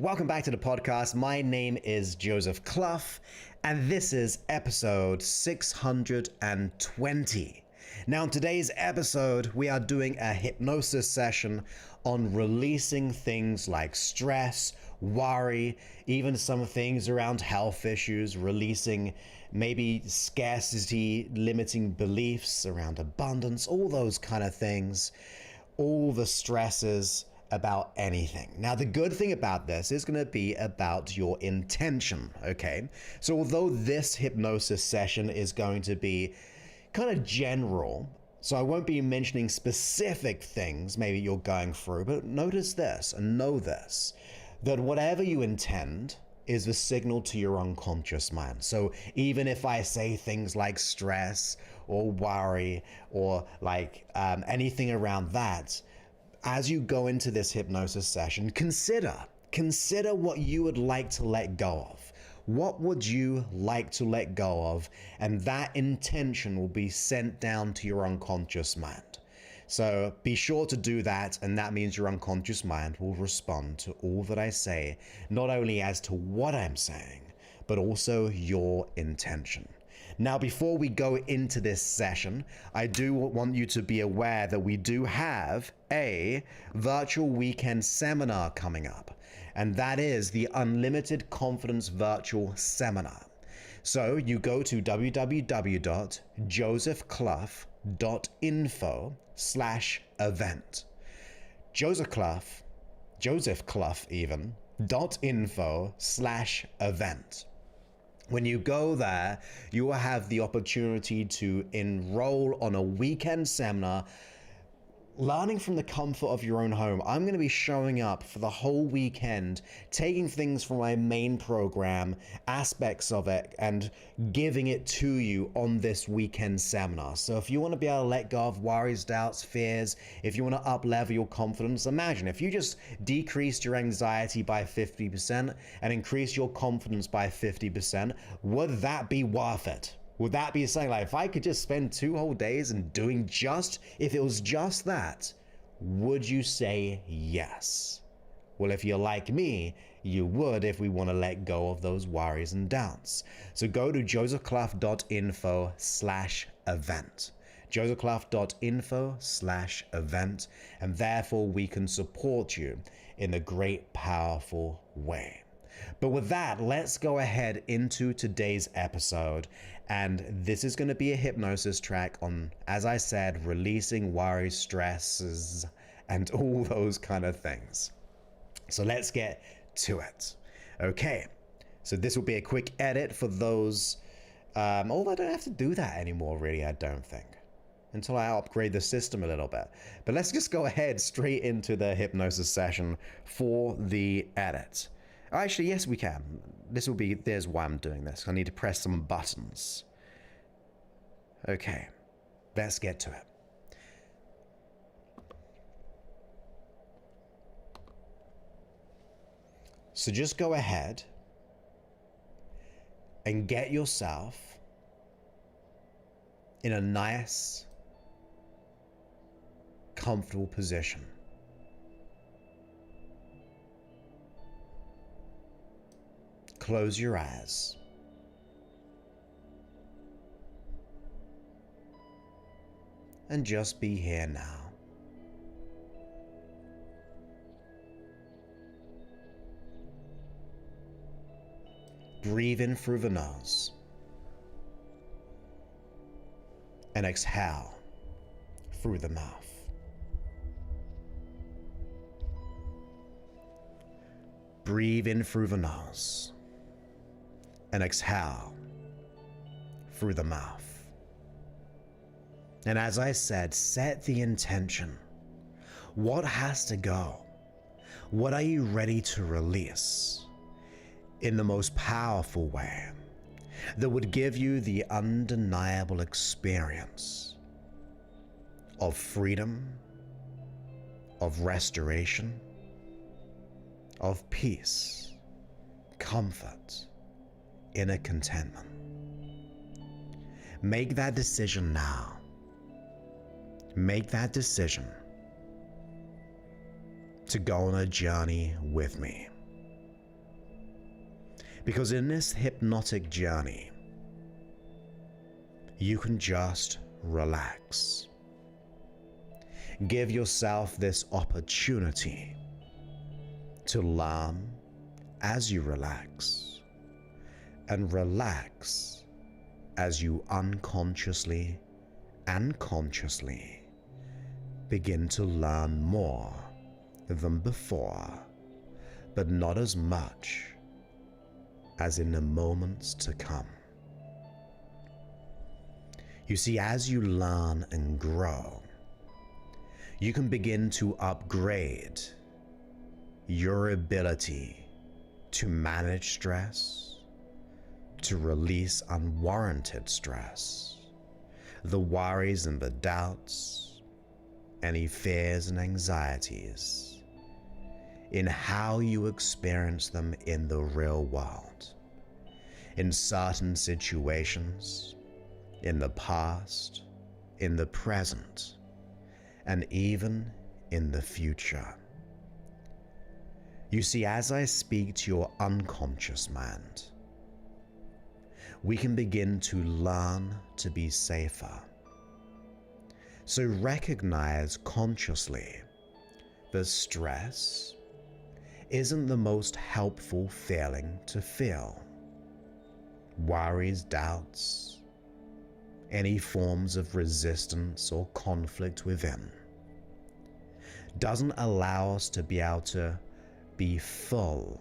Welcome back to the podcast. My name is Joseph Clough, and this is episode 620. Now, in today's episode, we are doing a hypnosis session on releasing things like stress, worry, even some things around health issues, releasing maybe scarcity, limiting beliefs around abundance, all those kind of things, all the stresses about anything. Now, the good thing about this is going to be about your intention, okay? So although this hypnosis session is going to be kind of general, so I won't be mentioning specific things maybe you're going through, but notice this and know this, that whatever you intend is the signal to your unconscious mind. So even if I say things like stress or worry or like anything around that, as you go into this hypnosis session, consider what you would like to let go of. What would you like to let go of? And that intention will be sent down to your unconscious mind. So be sure to do that, and that means your unconscious mind will respond to all that I say, not only as to what I'm saying, but also your intention. Now, before we go into this session, I do want you to be aware that we do have a virtual weekend seminar coming up, and that is the Unlimited Confidence Virtual Seminar. So you go to www.josephclough.info/event. josephclough.info/event. When you go there, you will have the opportunity to enroll on a weekend seminar, learning from the comfort of your own home. I'm going to be showing up for the whole weekend, taking things from my main program, aspects of it, and giving it to you on this weekend seminar. So if you want to be able to let go of worries, doubts, fears, if you want to up-level your confidence, imagine if you just decreased your anxiety by 50% and increased your confidence by 50%, would that be worth it? Would that be something like, if I could just spend 2 whole days and doing if it was just that, would you say yes? Well, if you're like me, you would if we want to let go of those worries and doubts. So go to josephclough.info/event. josephclough.info/event, and therefore we can support you in a great, powerful way. But with that, let's go ahead into today's episode. And this is going to be a hypnosis track on, as I said, releasing worries, stresses, and all those kind of things. So let's get to it. Okay, so this will be a quick edit for those, although I don't have to do that anymore, really, I don't think, until I upgrade the system a little bit. But let's just go ahead straight into the hypnosis session for the edit. Actually, yes, we can. There's why I'm doing this. I need to press some buttons. Okay, let's get to it. So just go ahead and get yourself in a nice, comfortable position. Close your eyes. And just be here now. Breathe in through the nose. And exhale through the mouth. Breathe in through the nose. And exhale through the mouth. And as I said, set the intention. What has to go? What are you ready to release in the most powerful way that would give you the undeniable experience of freedom, of restoration, of peace, comfort, inner contentment? Make that decision now. Make that decision to go on a journey with me. Because in this hypnotic journey, you can just relax. Give yourself this opportunity to learn as you relax, and relax as you unconsciously and consciously begin to learn more than before, but not as much as in the moments to come. You see, as you learn and grow, you can begin to upgrade your ability to manage stress, to release unwarranted stress, the worries and the doubts, any fears and anxieties, in how you experience them in the real world, in certain situations, in the past, in the present, and even in the future. You see, as I speak to your unconscious mind, we can begin to learn to be safer. So recognize consciously that stress isn't the most helpful feeling to feel. Worries, doubts, any forms of resistance or conflict within doesn't allow us to be able to be full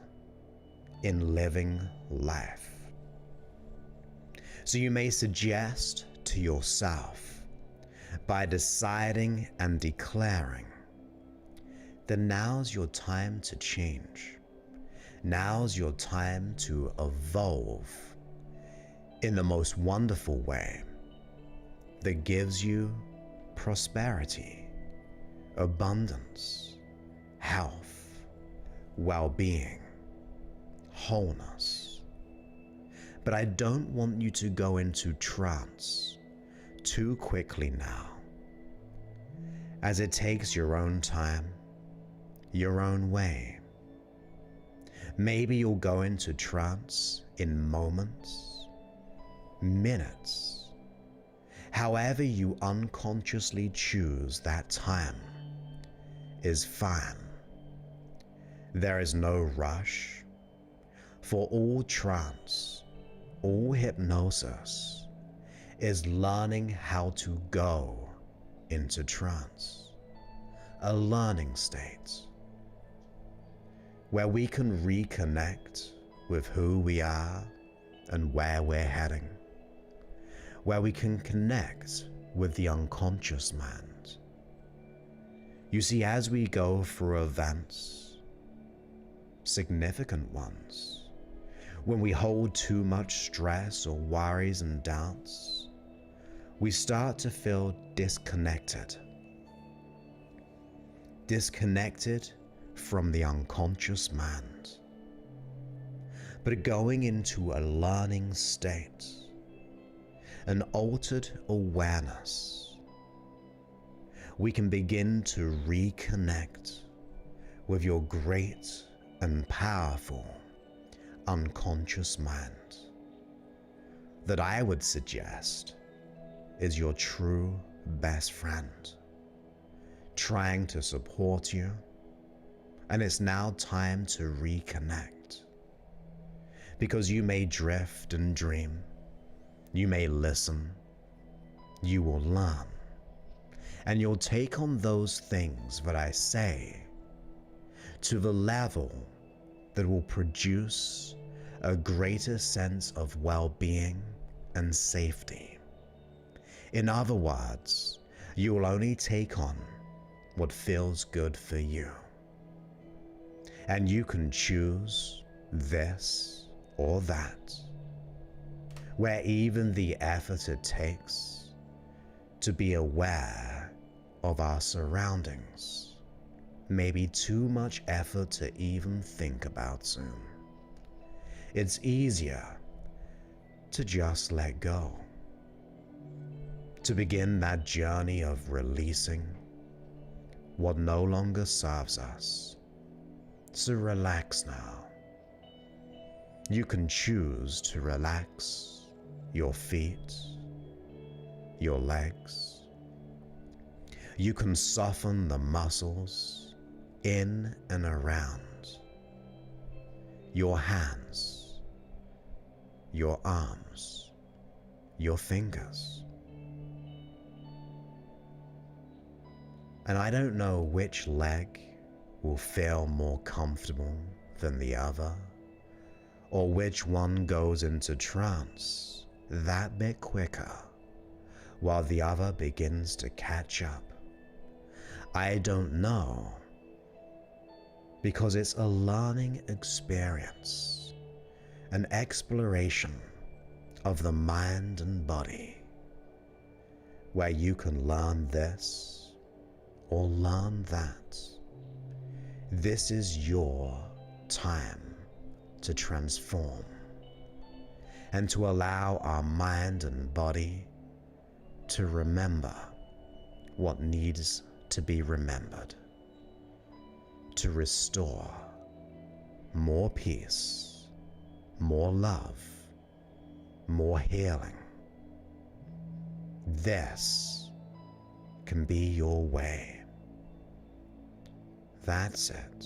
in living life. So you may suggest to yourself, by deciding and declaring that now's your time to change, now's your time to evolve in the most wonderful way that gives you prosperity, abundance, health, well-being, wholeness. But I don't want you to go into trance too quickly now, as it takes your own time, your own way. Maybe you'll go into trance in moments, minutes, however you unconsciously choose that time is fine. There is no rush, for all trance, all hypnosis is learning how to go into trance, a learning state where we can reconnect with who we are and where we're heading, where we can connect with the unconscious mind. You see, as we go through events, significant ones, when we hold too much stress or worries and doubts, we start to feel disconnected from the unconscious mind. But going into a learning state, an altered awareness, we can begin to reconnect with your great and powerful unconscious mind that I would suggest is your true best friend, trying to support you, and it's now time to reconnect. Because you may drift and dream, you may listen, you will learn, and you'll take on those things that I say to the level that will produce a greater sense of well-being and safety. In other words, you will only take on what feels good for you. And you can choose this or that, where even the effort it takes to be aware of our surroundings may be too much effort to even think about soon. It's easier to just let go, to begin that journey of releasing what no longer serves us. So relax now. You can choose to relax your feet, your legs. You can soften the muscles in and around your hands, your arms, your fingers. And I don't know which leg will feel more comfortable than the other, or which one goes into trance that bit quicker while the other begins to catch up. I don't know, because it's a learning experience, an exploration of the mind and body, where you can learn this or learn that. This is your time to transform and to allow our mind and body to remember what needs to be remembered, to restore more peace, more love, more healing. This can be your way. That's it.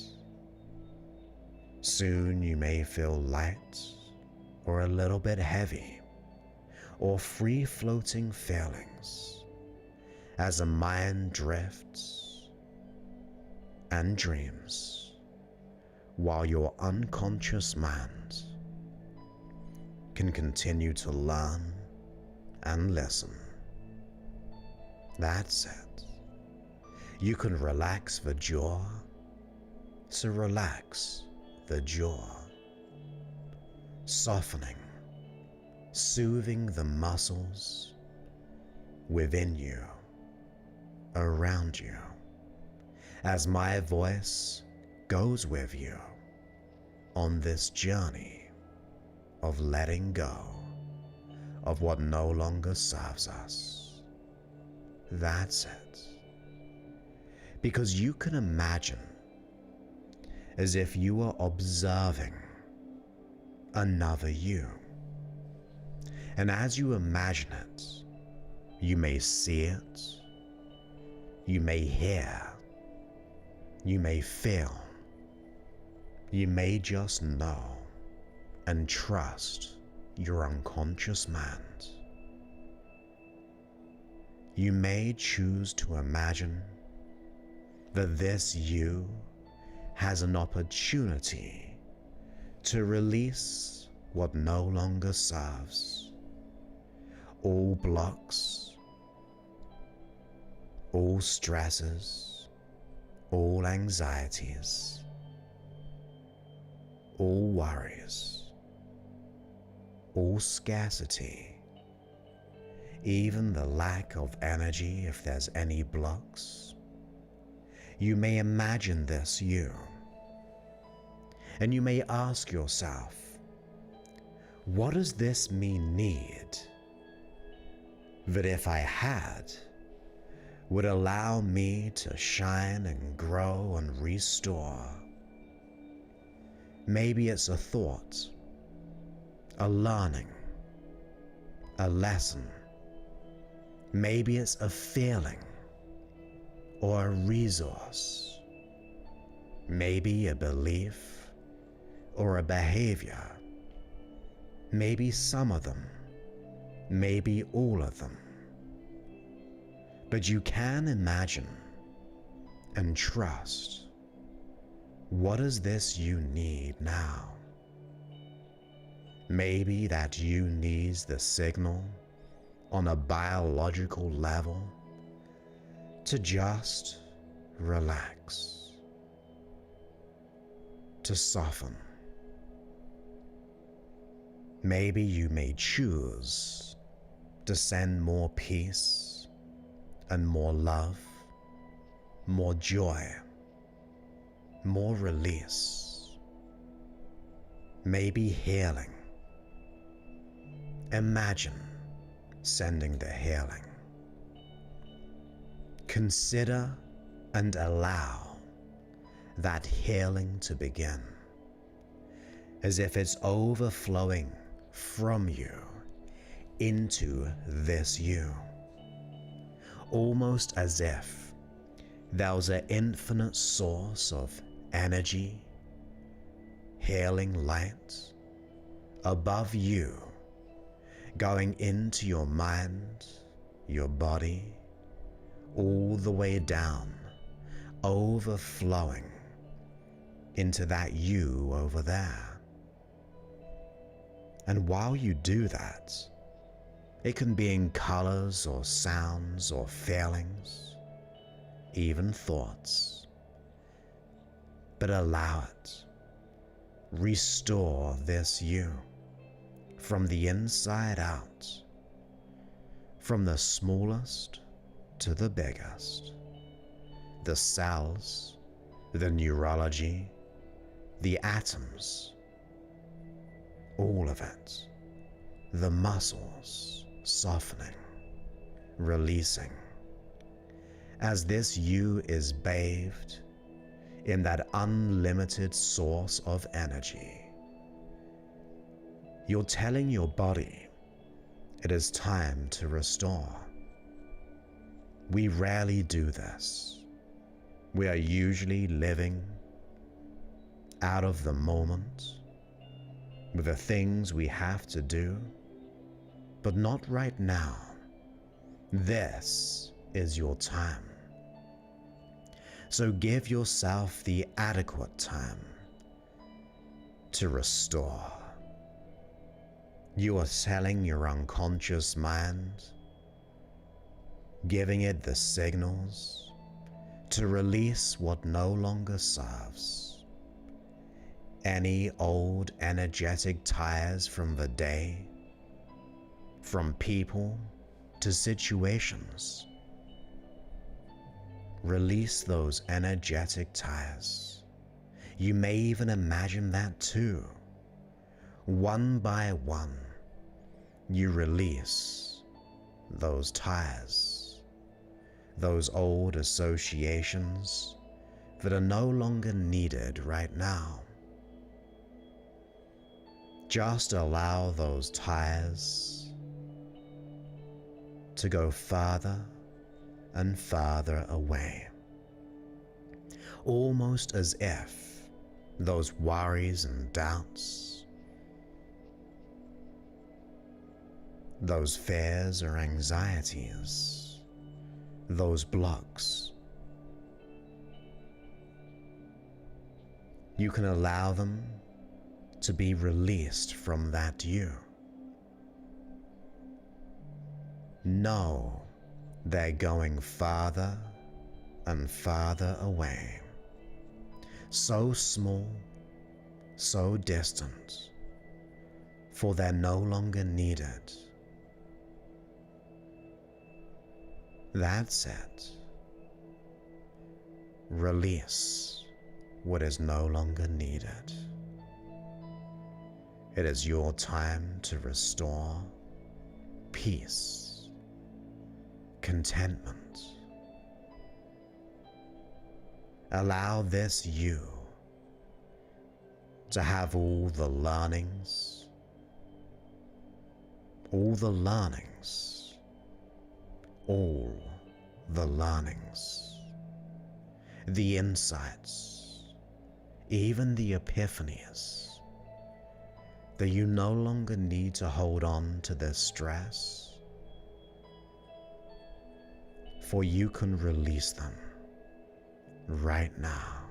Soon you may feel light or a little bit heavy or free-floating feelings as the mind drifts and dreams while your unconscious mind can continue to learn and listen. That's it. You can relax the jaw, so relax the jaw, softening, soothing the muscles within you, around you, as my voice goes with you on this journey of letting go of what no longer serves us. That's it. Because you can imagine as if you were observing another you. And as you imagine it, you may see it, you may hear, you may feel, you may just know and trust your unconscious mind. You may choose to imagine that this you has an opportunity to release what no longer serves. All blocks, all stresses, all anxieties, all worries, all scarcity, even the lack of energy if there's any blocks. You may imagine this you, and you may ask yourself, what does this mean need that if I had would allow me to shine and grow and restore? Maybe it's a thought, a learning, a lesson. Maybe it's a feeling or a resource. Maybe a belief or a behavior. Maybe some of them, maybe all of them. But you can imagine and trust, what does this you need now? Maybe that you needs the signal on a biological level to just relax, to soften. Maybe you may choose to send more peace and more love, more joy, more release, maybe healing. Imagine sending the healing. Consider and allow that healing to begin. as if it's overflowing from you into this you. Almost as if there was an infinite source of energy, healing light above you, going into your mind, your body, all the way down, overflowing into that you over there. And while you do that, it can be in colors or sounds or feelings, even thoughts, but allow it. Restore this you from the inside out, from the smallest to the biggest, the cells, the neurology, the atoms, all of it, the muscles softening, releasing, as this you is bathed in that unlimited source of energy. You're telling your body it is time to restore. We rarely do this. We are usually living out of the moment with the things we have to do, but not right now. This is your time. So give yourself the adequate time to restore. You are telling your unconscious mind, giving it the signals to release what no longer serves. Any old energetic ties from the day, from people to situations. Release those energetic ties. You may even imagine that too. One by one, you release those ties, those old associations that are no longer needed right now. Just allow those ties to go farther and farther away, almost as if those worries and doubts, those fears or anxieties, those blocks, you can allow them to be released from that you. Know they're going farther and farther away, so small, so distant, for they're no longer needed. That's it. Release what is no longer needed. It is your time to restore peace, contentment. Allow this you to have all the learnings, all the insights, even the epiphanies, that you no longer need to hold on to this stress, for you can release them right now.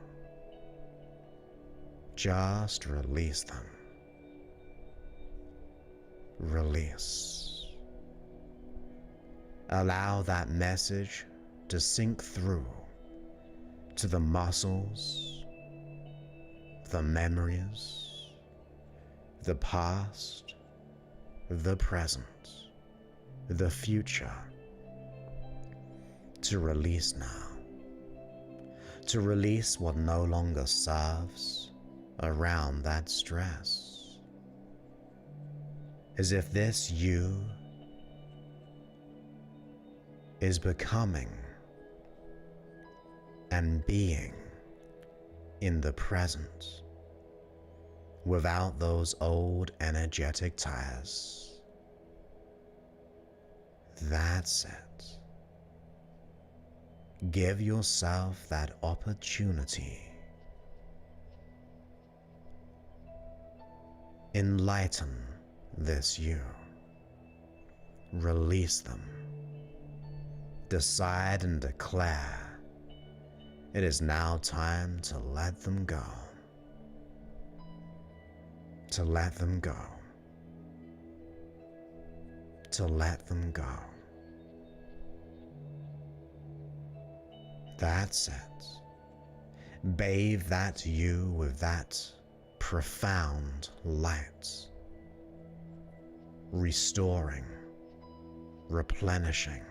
Just release them. Release. Allow that message to sink through to the muscles, the memories, the past, the present, the future, to release now. To release what no longer serves around that stress. As if this you is becoming and being in the present, without those old energetic ties. That's it. Give yourself that opportunity. Enlighten this you. Release them. Decide and declare it is now time to let them go. To let them go. To let them go. That's it. Bathe that you with that profound light, restoring, replenishing,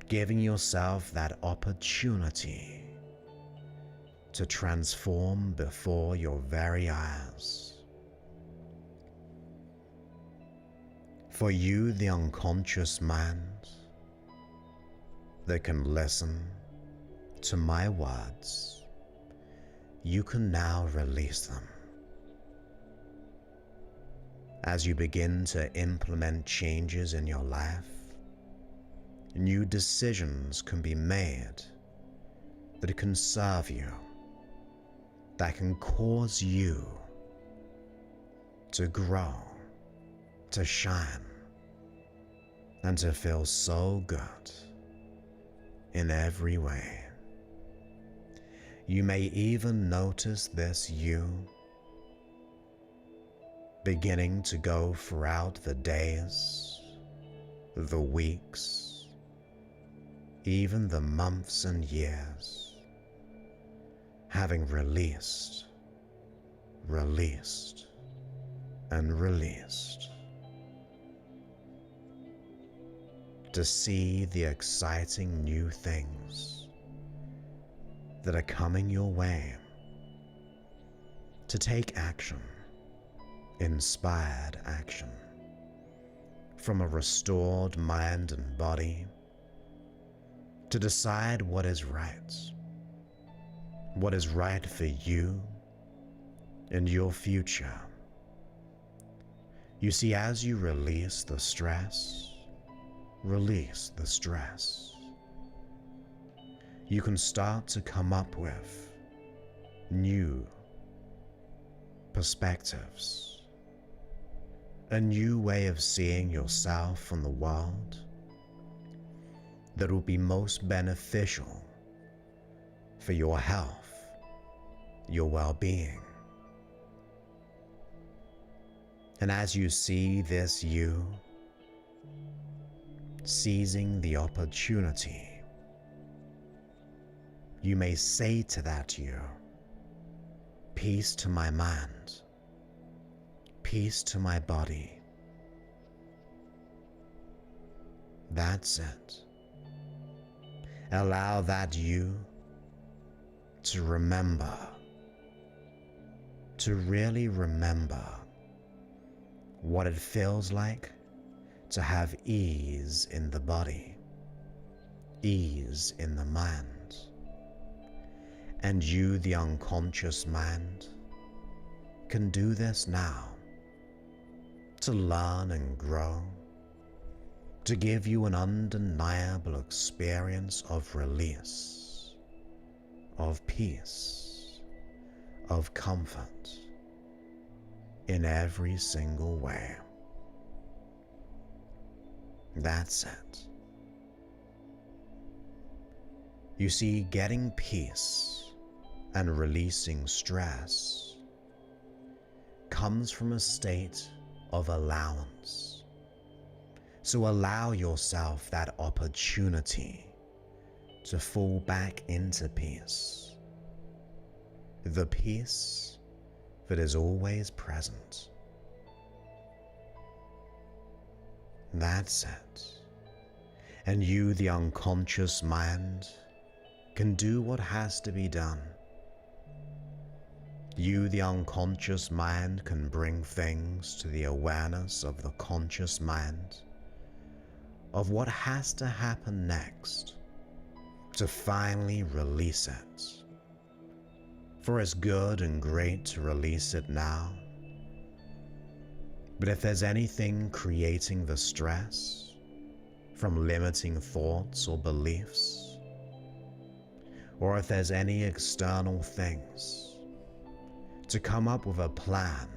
giving yourself that opportunity to transform before your very eyes. For you, the unconscious mind that can listen to my words, you can now release them. As you begin to implement changes in your life, new decisions can be made that can serve you, that can cause you to grow, to shine, and to feel so good in every way. You may even notice this you beginning to go throughout the days, the weeks, even the months and years, having released, and released, to see the exciting new things that are coming your way, to take action, inspired action, from a restored mind and body, to decide what is right for you and your future. You see, as you release the stress, you can start to come up with new perspectives, a new way of seeing yourself and the world that will be most beneficial for your health, your well-being. And as you see this you seizing the opportunity, you may say to that you, peace to my mind, peace to my body. That's it. Allow that you to remember, to really remember what it feels like to have ease in the body, ease in the mind. And you, the unconscious mind, can do this now to learn and grow, to give you an undeniable experience of release, of peace, of comfort in every single way. That's it. You see, getting peace and releasing stress comes from a state of allowance. So allow yourself that opportunity to fall back into peace, the peace that is always present. That's it. And you, the unconscious mind, can do what has to be done. You, the unconscious mind, can bring things to the awareness of the conscious mind of what has to happen next to finally release it, for it's good and great to release it now. But if there's anything creating the stress from limiting thoughts or beliefs, or if there's any external things, to come up with a plan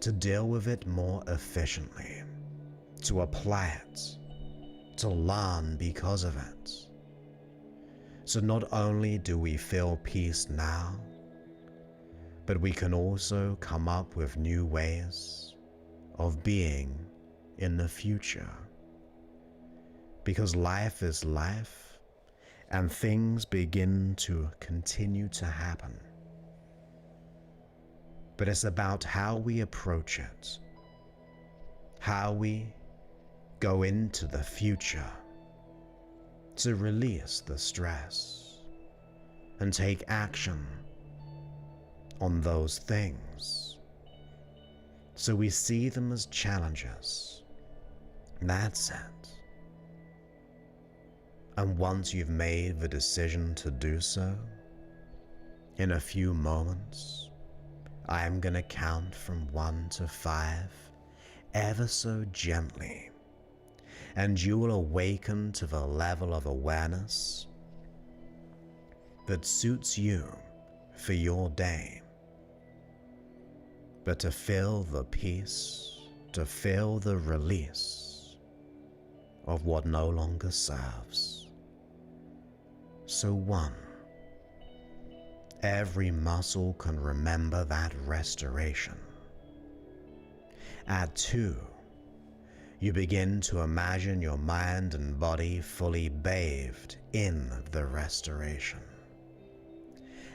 to deal with it more efficiently, to apply it, to learn because of it. So not only do we feel peace now, but we can also come up with new ways of being in the future. Because life is life, and things begin to continue to happen. But it's about how we approach it, how we go into the future to release the stress and take action on those things. So we see them as challenges. That's it. And once you've made the decision to do so, in a few moments, I am going to count from 1 to 5 ever so gently, and you will awaken to the level of awareness that suits you for your day. But to feel the peace, to feel the release of what no longer serves. So 1, every muscle can remember that restoration. At 2, you begin to imagine your mind and body fully bathed in the restoration.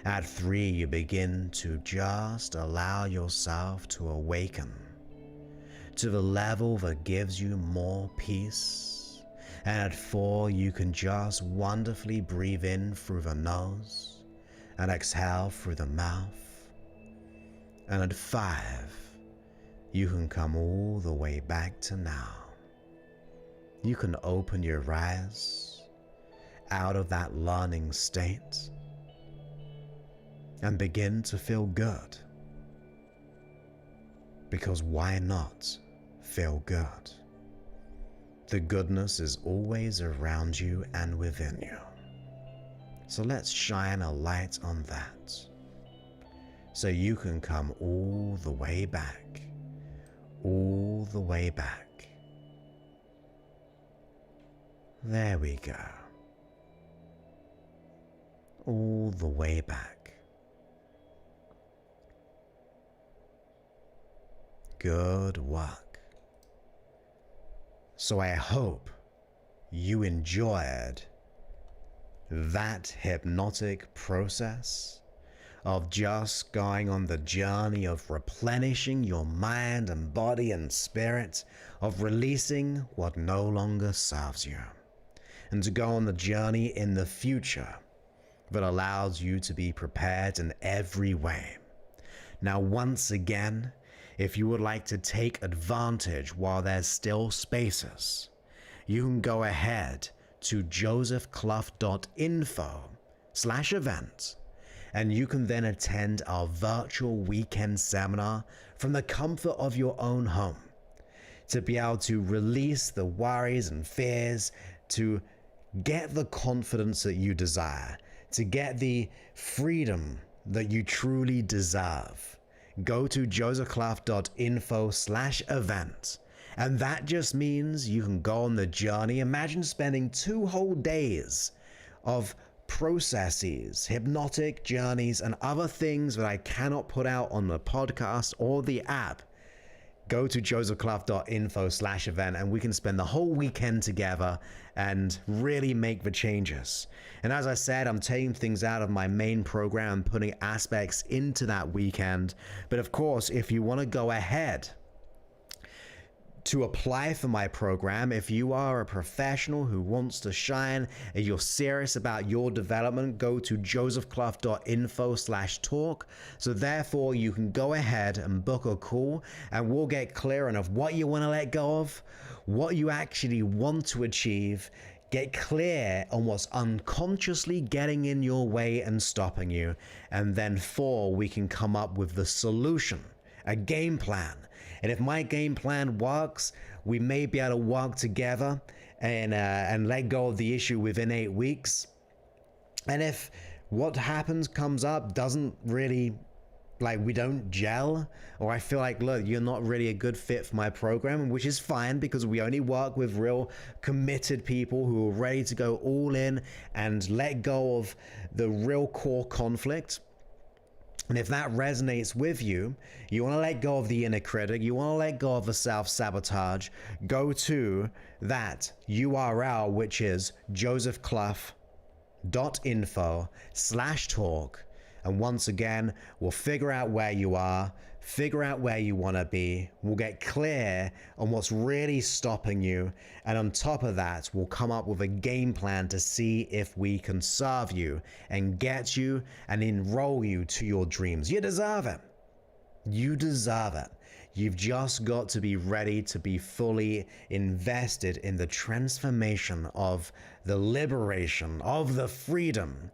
At 3, you begin to just allow yourself to awaken to the level that gives you more peace. And at 4, you can just wonderfully breathe in through the nose and exhale through the mouth. And at 5, you can come all the way back to now. You can open your eyes out of that learning state and begin to feel good. Because why not feel good? The goodness is always around you and within you. So let's shine a light on that, so you can come all the way back, all the way back. There we go. All the way back. Good work. So I hope you enjoyed that hypnotic process of just going on the journey of replenishing your mind and body and spirit, of releasing what no longer serves you, and to go on the journey in the future that allows you to be prepared in every way. Now, once again, if you would like to take advantage while there's still spaces, you can go ahead to josephclough.info/event, and you can then attend our virtual weekend seminar from the comfort of your own home, to be able to release the worries and fears, to get the confidence that you desire, to get the freedom that you truly deserve. Go to josephclough.info/event. And that just means you can go on the journey. Imagine spending 2 whole days of processes, hypnotic journeys, and other things that I cannot put out on the podcast or the app. Go to josephclough.info/event, and we can spend the whole weekend together and really make the changes. And as I said, I'm taking things out of my main program and putting aspects into that weekend. But of course, if you want to go ahead to apply for my program, if you are a professional who wants to shine and you're serious about your development, go to josephclough.info/talk. So therefore you can go ahead and book a call, and we'll get clear on what you want to let go of, what you actually want to achieve, Get clear on what's unconsciously getting in your way and stopping you. And then 4, we can come up with the solution, a game plan. And if my game plan works, we may be able to work together and let go of the issue within 8 weeks. And if what happens comes up doesn't really, like, we don't gel, or I feel like, look, you're not really a good fit for my program, which is fine because we only work with real committed people who are ready to go all in and let go of the real core conflict. And if that resonates with you, you want to let go of the inner critic, you want to let go of the self-sabotage, go to that URL, which is josephclough.info/talk. And once again, we'll figure out where you are, figure out where you want to be. We'll get clear on what's really stopping you. And on top of that, we'll come up with a game plan to see if we can serve you and get you and enroll you to your dreams. You deserve it. You deserve it. You've just got to be ready to be fully invested in the transformation of the liberation, of the freedom,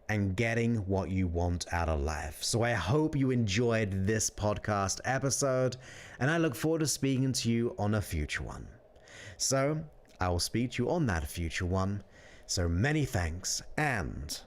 and getting what you want out of life. So I hope you enjoyed this podcast episode, and I look forward to speaking to you on a future one. So I will speak to you on that future one. So many thanks, and